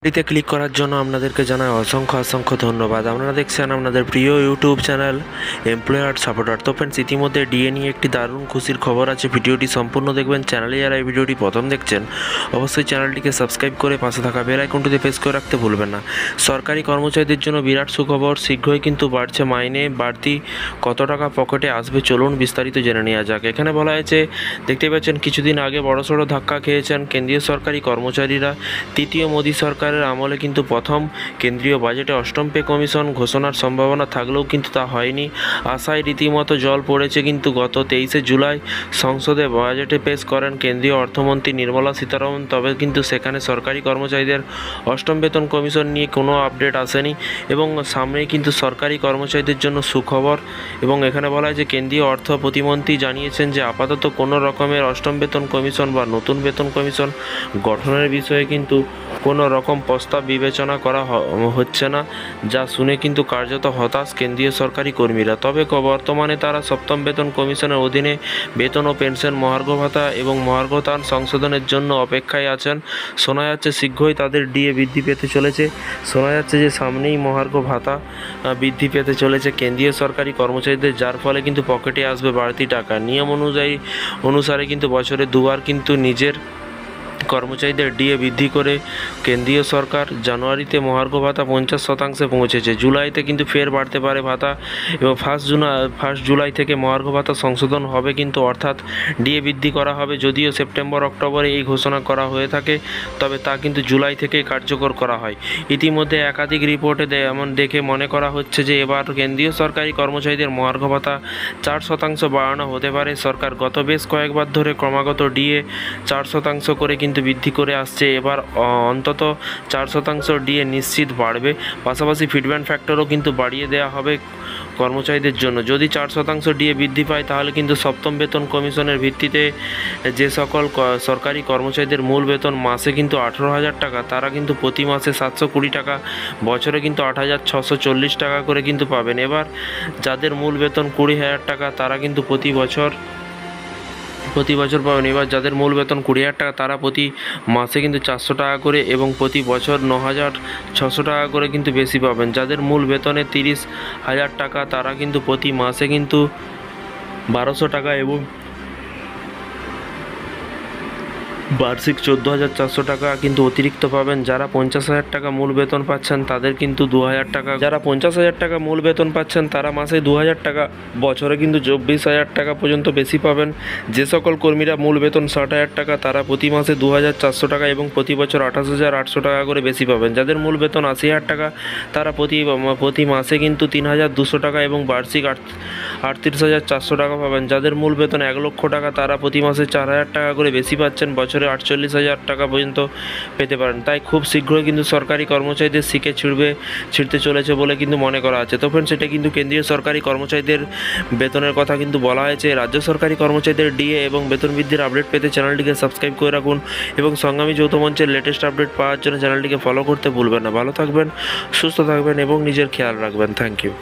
ভিডিওতে ক্লিক করার জন্য আপনাদেরকে জানাই অসংখ্য ধন্যবাদ। আপনারা দেখছেন আপনাদের প্রিয় ইউটিউব চ্যানেল এমপ্লয়ার সাপোর্টার। তো ফ্রেন্ডস, ইতিমধ্যে ডিএ নিয়ে একটি দারুণ খুশির খবর আছে। ভিডিওটি সম্পূর্ণ দেখবেন। চ্যানেলে যারা এই ভিডিওটি প্রথম দেখছেন অবশ্যই চ্যানেলটিকে সাবস্ক্রাইব করে পাশে থাকা বেল আইকনটিতে প্রেস করে রাখতে ভুলবেন না। সরকারি কর্মচারীদের জন্য বিরাট সুখবর, শীঘ্রই কিন্তু বাড়ছে মাইনে। বাড়তি কত টাকা পকেটে আসবে চলুন বিস্তারিত জেনে নেওয়া যাক। এখানে বলা হয়েছে, দেখতে পাচ্ছেন কিছুদিন আগে বড়সড় ধাক্কা খেয়েছেন কেন্দ্রীয় সরকারি কর্মচারীরা। তৃতীয় মোদী সরকার আমলে কিন্তু প্রথম কেন্দ্রীয় বাজেটে অষ্টম পে কমিশন ঘোষণার সম্ভাবনা থাকলেও কিন্তু তা হয়নি। আশায় রীতিমতো জল পড়েছে। কিন্তু গত 23শে জুলাই সংসদে বাজেটে পেশ করেন কেন্দ্রীয় অর্থমন্ত্রী নির্মলা সীতারমণ। তবে কিন্তু সেখানে সরকারি কর্মচারীদের অষ্টম বেতন কমিশন নিয়ে কোনো আপডেট আসেনি এবং সামনেই কিন্তু সরকারি কর্মচারীদের জন্য সুখবর। এবং এখানে বলা হয় যে কেন্দ্রীয় অর্থ প্রতিমন্ত্রী জানিয়েছেন যে আপাতত কোনো রকমের অষ্টম বেতন কমিশন বা নতুন বেতন কমিশন গঠনের বিষয়ে কিন্তু কোনো রকম প্রস্তাব বিবেচনা করা হচ্ছে না, যা শুনে কিন্তু কার্যত হতাশ কেন্দ্রীয় সরকারি কর্মীরা। তবে বর্তমানে তারা সপ্তম বেতন কমিশনের অধীনে বেতন ও পেনশন, মহার্ঘ ভাতা এবং মহার্ঘতান সংশোধনের জন্য অপেক্ষায় আছেন। শোনা যাচ্ছে শীঘ্রই তাদের ডিএ বৃদ্ধি পেতে চলেছে। শোনা যাচ্ছে যে সামনেই মহার্ঘ ভাতা বৃদ্ধি পেতে চলেছে কেন্দ্রীয় সরকারি কর্মচারীদের, যার ফলে কিন্তু পকেটে আসবে বাড়তি টাকা। নিয়ম অনুসারে কিন্তু বছরে দুবার কিন্তু নিজের কর্মচারীদের ডিএ বৃদ্ধি করে কেন্দ্রীয় সরকার। জানুয়ারিতে মহার্ঘ ভাতা 50% পৌঁছেছে। জুলাইতে কিন্তু ফের বাড়তে পারে ভাতা এবং ফার্স্ট জুলাই থেকে মহার্ঘ ভাতা সংশোধন হবে কিন্তু, অর্থাৎ ডিএ বৃদ্ধি করা হবে। যদিও সেপ্টেম্বর অক্টোবরে এই ঘোষণা করা হয়ে থাকে, তবে তা কিন্তু জুলাই থেকেই কার্যকর করা হয়। ইতিমধ্যে একাধিক রিপোর্টে এমন দেখে মনে করা হচ্ছে যে এবার কেন্দ্রীয় সরকারি কর্মচারীদের মহার্ঘ ভাতা 4% বাড়ানো হতে পারে। সরকার গত বেশ কয়েকবার ধরে ক্রমাগত ডিএ 4% করে কিন্তু বৃদ্ধি করে আসছে। এবার অন্তত 4% ডিএ নিশ্চিত বাড়বে। পাশাপাশি ফিটমেন্ট ফ্যাক্টরও কিন্তু বাড়িয়ে দেওয়া হবে কর্মচারীদের জন্য। যদি 4% ডিএ বৃদ্ধি পায় তাহলে কিন্তু সপ্তম বেতন কমিশনের ভিত্তিতে যে সকল সরকারি কর্মচারীদের মূল বেতন মাসে কিন্তু 18,000 টাকা, তারা কিন্তু প্রতি মাসে 720 টাকা, বছরে কিন্তু 8,640 টাকা করে কিন্তু পাবেন। এবার যাদের মূল বেতন 20,000 টাকা তারা কিন্তু প্রতি বছর পাবেন। এবার যাদের মূল বেতন 20,000 টাকা তারা প্রতি মাসে কিন্তু 400 টাকা করে এবং প্রতি বছর 9,600 টাকা করে কিন্তু বেশি পাবেন। যাদের মূল বেতনে 30,000 টাকা তারা কিন্তু প্রতি মাসে কিন্তু 1,200 টাকা এবং বার্ষিক 14,400 টাকা কিন্তু অতিরিক্ত পাবেন। যারা 50,000 টাকা মূল বেতন পাচ্ছেন তাদের কিন্তু 2,000 টাকা, যারা 50,000 টাকা মূল বেতন পাচ্ছেন তারা মাসে 2,000 টাকা, বছরে কিন্তু 24,000 টাকা পর্যন্ত বেশি পাবেন। যে সকল কর্মীরা মূল বেতন 60,000 টাকা তারা প্রতি মাসে 2,400 টাকা এবং প্রতি বছর 28,800 টাকা করে বেশি পাবেন। যাদের মূল বেতন 80,000 টাকা তারা প্রতি মাসে কিন্তু 3,200 টাকা এবং বার্ষিক 38,400 টাকা পাবেন। যাদের মূল বেতন 1 লক্ষ টাকা তারা প্রতি মাসে 4,000 টাকা করে বেশি পাচ্ছেন, বছরে 48,000 টাকা পর্যন্ত পেতে পারেন। তাই খুব শীঘ্রই কিন্তু সরকারি কর্মচারীদের শিখে ছিঁড়তে চলেছে বলে কিন্তু মনে করা আছে। তো ফ্রেন্ডস, সেটা কিন্তু কেন্দ্রীয় সরকারি কর্মচারীদের বেতনের কথা কিন্তু বলা হয়েছে। রাজ্য সরকারি কর্মচারীদের ডিএ এবং বেতন বৃদ্ধির আপডেট পেতে চ্যানেলটিকে সাবস্ক্রাইব করে রাখুন এবং সংগ্রামী যৌথ মঞ্চের লেটেস্ট আপডেট পাওয়ার জন্য চ্যানেলটিকে ফলো করতে ভুলবেন না। ভালো থাকবেন, সুস্থ থাকবেন এবং নিজের খেয়াল রাখবেন। Thank you.